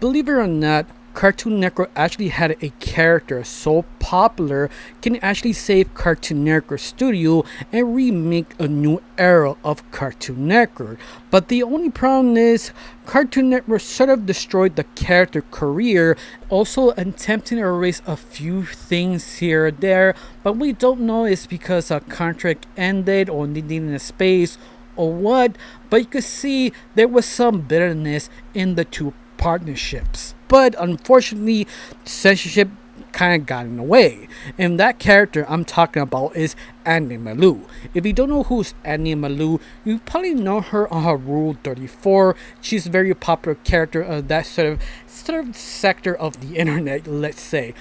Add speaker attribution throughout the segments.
Speaker 1: believe it or not, Cartoon Network actually had a character so popular can actually save Cartoon Network Studio and remake a new era of Cartoon Network. But the only problem is Cartoon Network sort of destroyed the character career, also attempting to erase a few things here or there, but we don't know it's because a contract ended or needing a space or what, but you could see there was some bitterness in the two partnerships. But unfortunately, censorship kind of got in the way. And that character I'm talking about is Malu. If you don't know who's Malu, you probably know her on her Rule 34. She's a very popular character of that sort of sector of the internet, let's say.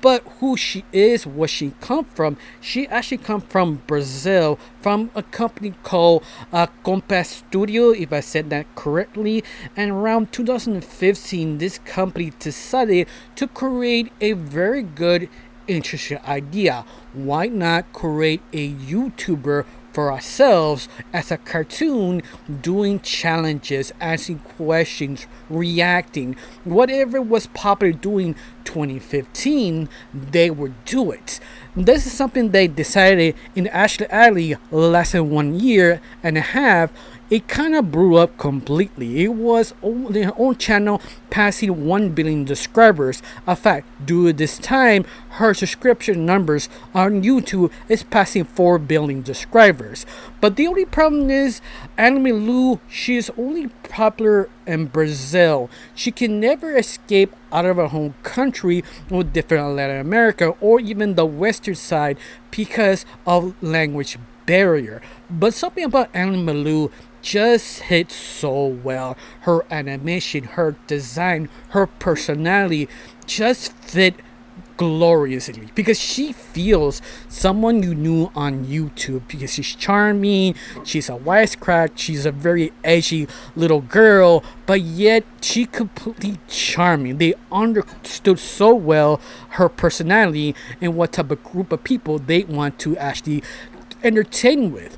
Speaker 1: But who she is, where she come from, she actually come from Brazil, from a company called Compass Studio, if I said that correctly. And around 2015, this company decided to create a very good, interesting idea. Why not create a YouTuber for ourselves as a cartoon, doing challenges, asking questions, reacting, whatever was popular doing 2015, they would do it. This is something they decided in actually less than 1 year and a half. It kind of blew up completely. It was their own channel passing 1 billion subscribers. In fact, due to this time, her subscription numbers on YouTube is passing 4 billion subscribers. But the only problem is, Malu, she is only popular in Brazil. She can never escape out of her home country or different Latin America or even the western side because of language barrier. But something about Malu just hit so well. Her animation, her design, her personality just fit gloriously because she feels someone you knew on YouTube because she's charming, she's a wisecrack, she's a very edgy little girl, but yet she completely charming. They understood so well her personality and what type of group of people they want to actually entertain with.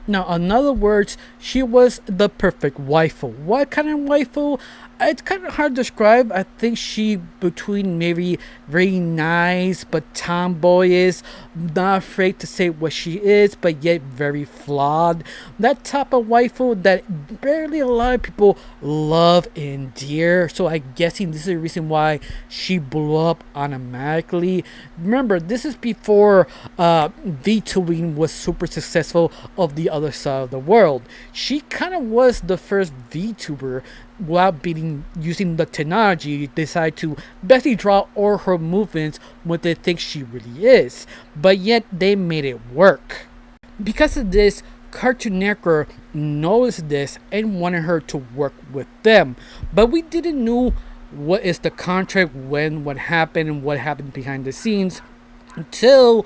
Speaker 1: Now, in other words, she was the perfect waifu. What kind of waifu? It's kind of hard to describe. I think she between maybe very nice but tomboyish, not afraid to say what she is, but yet very flawed. That type of waifu that barely a lot of people love and endear. So I'm guessing this is the reason why she blew up automatically. Remember, this is before VTubing was super successful of the other side of the world. She kind of was the first VTuber without using the technology, decide to basically draw all her movements what they think she really is. But yet they made it work. Because of this, Cartoon Network noticed this and wanted her to work with them. But we didn't know what is the contract, when, what happened, and what happened behind the scenes until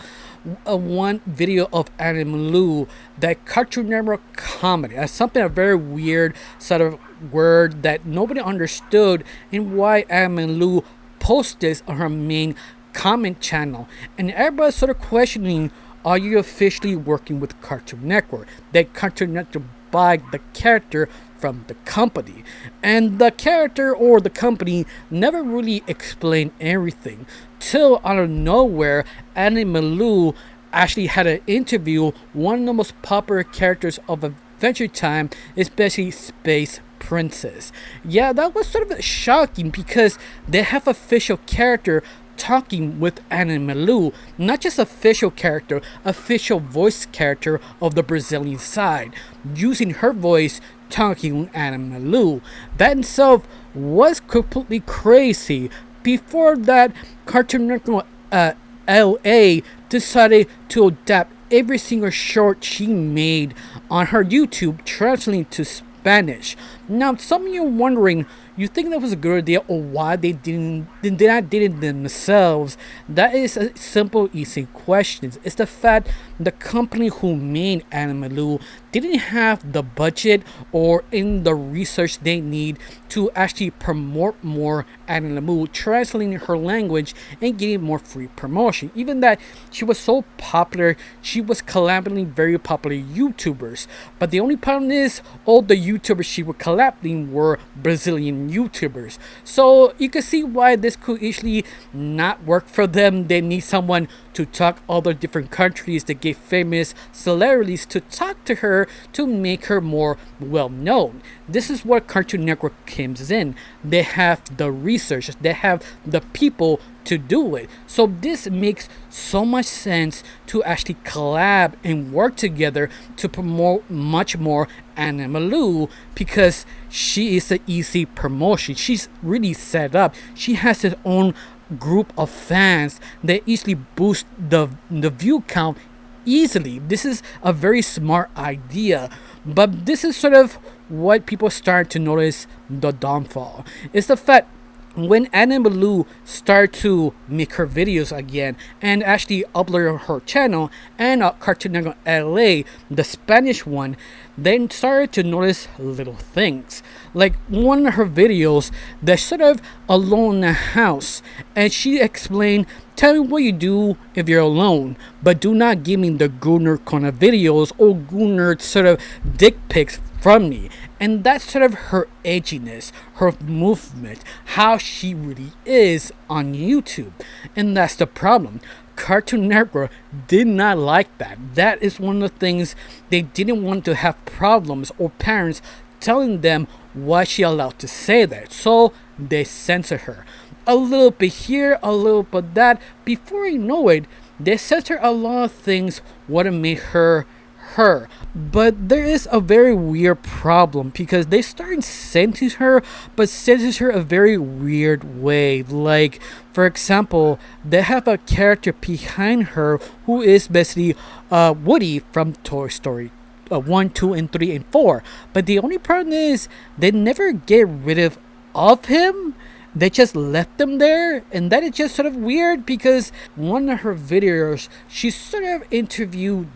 Speaker 1: one video of Malu that Cartoon Network comedy. That's something a very weird sort of word that nobody understood, and why Malu posted this on her main comment channel, and everybody's sort of questioning, are you officially working with Cartoon Network? That Cartoon Network buy the character from the company, and the character or the company never really explained everything till out of nowhere Malu actually had an interview one of the most popular characters of Adventure Time, especially Space Princess. Yeah, that was sort of shocking because they have official character talking with Malu, not just official character, official voice character of the Brazilian side, using her voice talking with Malu. That itself was completely crazy. Before that, Cartoon Network LA decided to adapt every single short she made on her YouTube, translating to Spanish. Now, some of you are wondering, you think that was a good idea or why they not did it themselves? That is a simple, easy question. It's the fact the company who made Malu didn't have the budget or in the research they need to actually promote more Anna Malu, translating her language and getting more free promotion. Even that she was so popular, she was collaborating very popular YouTubers. But the only problem is all the YouTubers she was collaborating were Brazilian YouTubers. So you can see why this could easily not work for them. They need someone to talk other different countries to get famous celebrities to talk to her to make her more well known. This is what Cartoon Network comes in. They have the research, they have the people to do it. So this makes so much sense to actually collab and work together to promote much more Anna Malu, because she is an easy promotion. She's really set up. She has her own group of fans that easily boost the view count easily. This is a very smart idea, but this is sort of what people start to notice the downfall. It's the fact when Anna Malu started to make her videos again and actually upload on her channel and Cartoon Network LA, the Spanish one, then started to notice little things. Like one of her videos, they're sort of alone in the house, and she explained, tell me what you do if you're alone, but do not give me the Gunner kind of videos or Gunner sort of dick pics from me. And that's sort of her edginess, her movement, how she really is on YouTube. And that's the problem. Cartoon Network did not like that. That is one of the things they didn't want to have problems or parents telling them why she allowed to say that. So they censor her. A little bit here, a little bit that. Before you know it, they censor a lot of things what made her her. But there is a very weird problem because they start censoring her, but censor her a very weird way. Like, for example, they have a character behind her who is basically Woody from Toy Story 1, 2, and 3, and 4. But the only problem is they never get rid of him. They just left them there, and that is just sort of weird because one of her videos, she sort of interviewed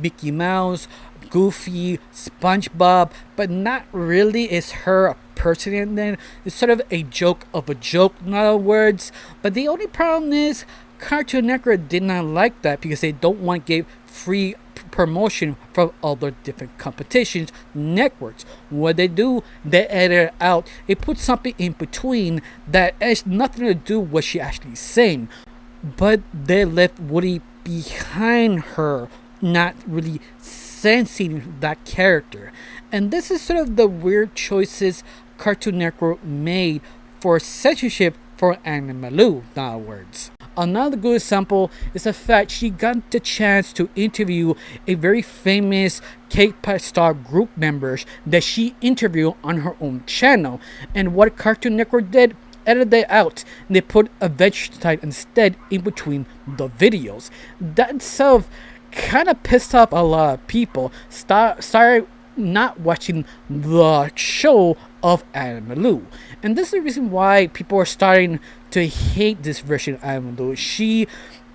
Speaker 1: Mickey Mouse, Goofy, SpongeBob, but not really is her a person in there. It's sort of a joke of a joke, in other words. But the only problem is Cartoon Network did not like that because they don't want to give free promotion from other different competitions networks. What they do, they edit it out. They put something in between that has nothing to do with what she actually saying, but they left Woody behind her, not really sensing that character. And this is sort of the weird choices Cartoon Network made for censorship for Anna Malu, in other words. Another good example is the fact she got the chance to interview a very famous K-pop star group members that she interviewed on her own channel. And what Cartoon Network did, edited it out. And they put a vegetable instead in between the videos. That itself kind of pissed off a lot of people. Started not watching the show of Anna Malu. And this is the reason why people are starting to hate this version of Anna Malu. She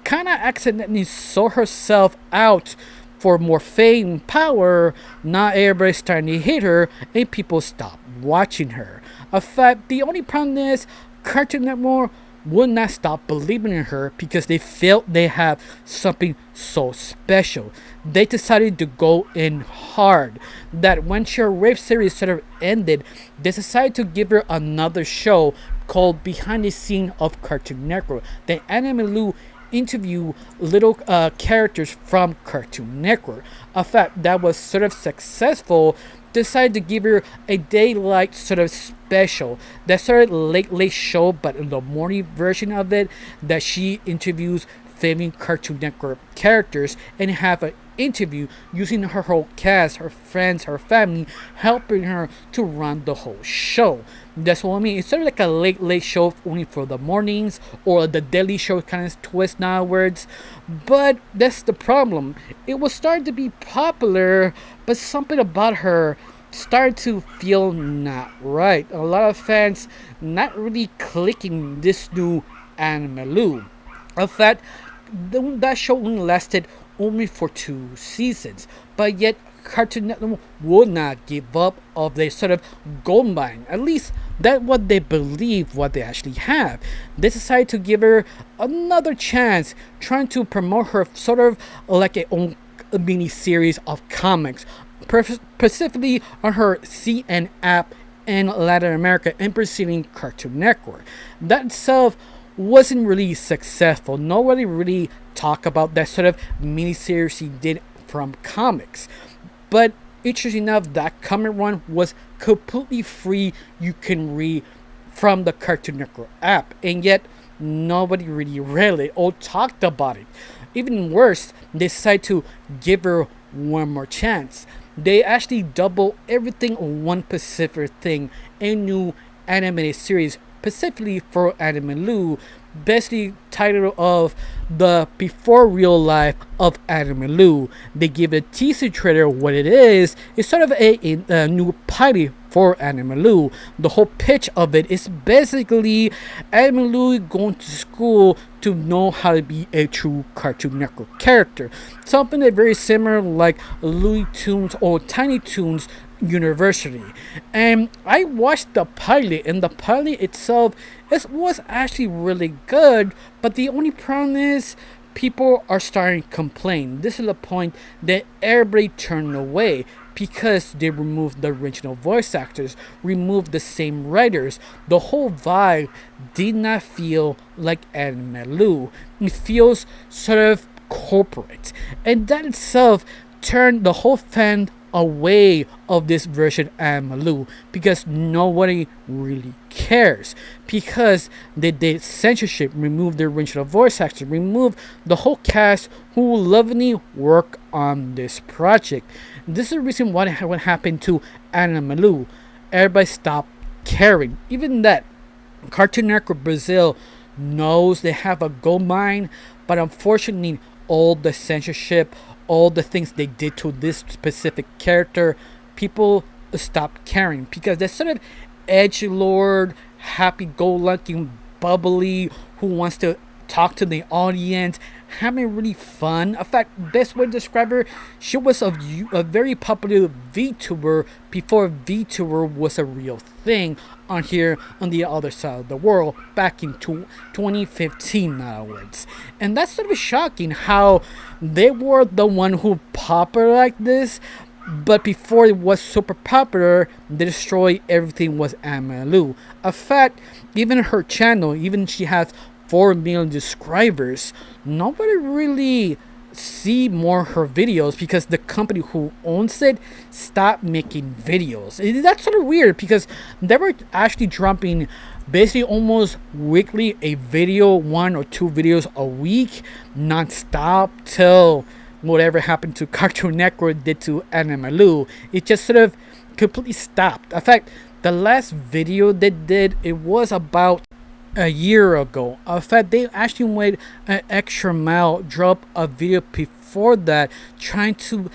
Speaker 1: kind of accidentally sold herself out for more fame and power. Now everybody's starting to hate her and people stop watching her. In fact, the only problem is Cartoon Network would not stop believing in her because they felt they have something so special. They decided to go in hard. That when her rape series sort of ended, they decided to give her another show called Behind the Scene of Cartoon Network. Then Anna Malu interview little characters from Cartoon Network. In fact, that was sort of successful. Decided to give her a daylight sort of special. That sort of late show, but in the morning version of it, that she interviews famous Cartoon Network characters and have an interview using her whole cast, her friends, her family, helping her to run the whole show. That's what I mean. It's sort of like a late show only for the mornings, or the daily show kind of twist nowadays. But that's the problem. It was starting to be popular, but something about her started to feel not right. A lot of fans not really clicking this new Anna Malu. In fact, that show only lasted only for 2 seasons, but yet Cartoon Network would not give up of their sort of gold mine. At least that's what they believe, what they actually have. They decided to give her another chance, trying to promote her sort of like a own mini series of comics, specifically on her CN app in Latin America and preceding Cartoon Network. That itself wasn't really successful. Nobody really talked about that sort of miniseries he did from comics. But interesting enough, that comic run was completely free. You can read from the Cartoon Network app, and yet nobody really read it or talked about it. Even worse, they decided to give her one more chance. They actually double everything on one specific thing, a new animated series specifically for Anime Lu, basically title of the before real life of Anime Lu. They give a teaser trailer what it is. It's sort of a new pilot for Anime Lu. The whole pitch of it is basically Anime Lu going to school to know how to be a true Cartoon Network character. Something that very similar like Looney Tunes or Tiny Toons University. And I watched the pilot, and the pilot itself was actually really good, but the only problem is people are starting to complain. This is the point that everybody turned away because they removed the original voice actors, removed the same writers. The whole vibe did not feel like Anime Lu. It feels sort of corporate, and that itself turned the whole fan away of this version of Anime Lu because nobody really cares, because they did censorship, removed the original voice actors, removed the whole cast who lovingly work on this project. This is the reason what happened to Anime Lu. Everybody stopped caring. Even that Cartoon Network Brazil knows they have a gold mine, but unfortunately all the censorship, all the things they did to this specific character, people stopped caring because that sort of edgelord, happy-go-lucky, bubbly, who wants to talk to the audience, having really fun. In fact, best way to describe her, she was a very popular VTuber before VTuber was a real thing on here on the other side of the world back in 2015 onwards. And that's sort of shocking how they were the one who popular like this, but before it was super popular, they destroyed everything was Anime Lu. In fact, even her channel, even she has 4 million subscribers, nobody really see more her videos because the company who owns it stopped making videos. That's sort of weird because they were actually dropping basically almost weekly a video, 1 or 2 videos a week, non-stop till whatever happened to Cartoon Network did to Anime Lu. It just sort of completely stopped. In fact, the last video they did, it was about a year ago. In fact, they actually went an extra mile, drop a video before that, trying to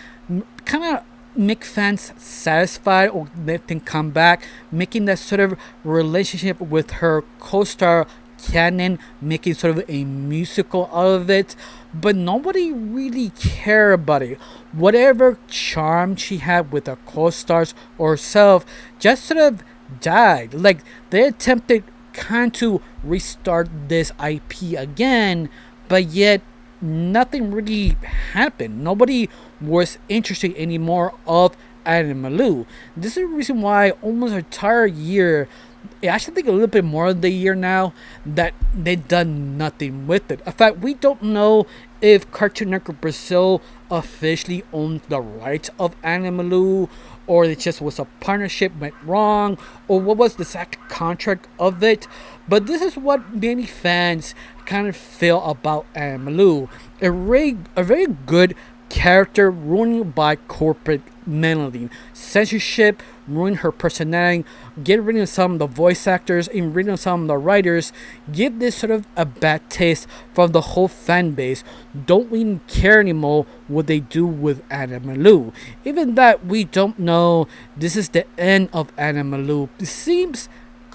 Speaker 1: kind of make fans satisfied or let them come back, making that sort of relationship with her co-star canon, making sort of a musical out of it. But nobody really cared about it. Whatever charm she had with her co-stars or herself just sort of died. Like, they attempted kind to restart this IP again, but yet nothing really happened. Nobody was interested anymore of Anime Lu. This is the reason why almost an entire year, I actually think a little bit more of the year now, that they done nothing with it. In fact, we don't know if Cartoon Network Brazil officially owns the rights of Anime Lu, or it just was a partnership went wrong, or what was the exact contract of it. But this is what many fans kind of feel about Anime Lu. A very good character ruined by corporate meddling, censorship, ruin her personality, get rid of some of the voice actors, and rid of some of the writers, give this sort of a bad taste from the whole fan base. Don't even care anymore what they do with Anime Lu. Even that we don't know this is the end of Anime Lu. It seems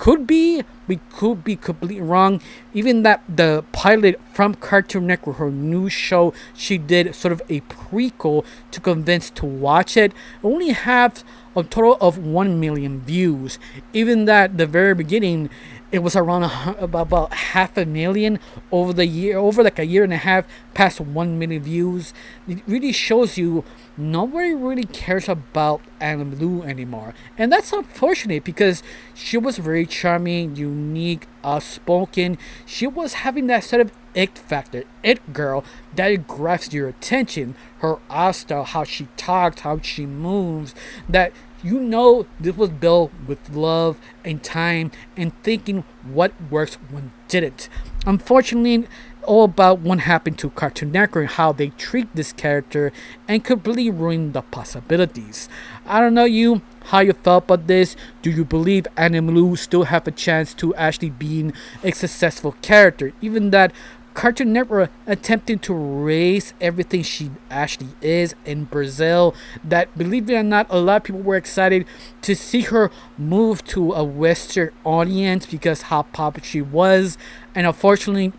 Speaker 1: we could be completely wrong. Even that the pilot from Cartoon Network, her new show she did, sort of a prequel to convince to watch it, only have a total of 1 million views. Even that the very beginning, it was around about half a million over the year, over like a year and a half, past 1 million views. It really shows you nobody really cares about Anna Blue anymore, and that's unfortunate because she was very charming, unique, outspoken. She was having that sort of it factor, it girl that grabs your attention. Her art style, how she talks, how she moves, that this was built with love and time and thinking what works when didn't. Unfortunately, all about what happened to Cartoon Network and how they treat this character and completely ruin the possibilities. I don't know how you felt about this. Do you believe Animal still have a chance to actually being a successful character, even that Cartoon Network attempting to raise everything she actually is in Brazil, that believe it or not, a lot of people were excited to see her move to a Western audience because how popular she was, and unfortunately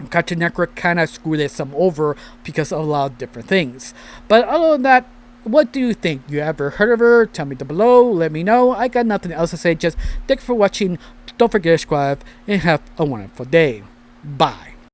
Speaker 1: Cartoon Network kind of screwed it some over because of a lot of different things. But other than that, what do you think? You ever heard of her? Tell me down below. Let me know. I got nothing else to say. Just thanks for watching. Don't forget to subscribe and have a wonderful day. Bye.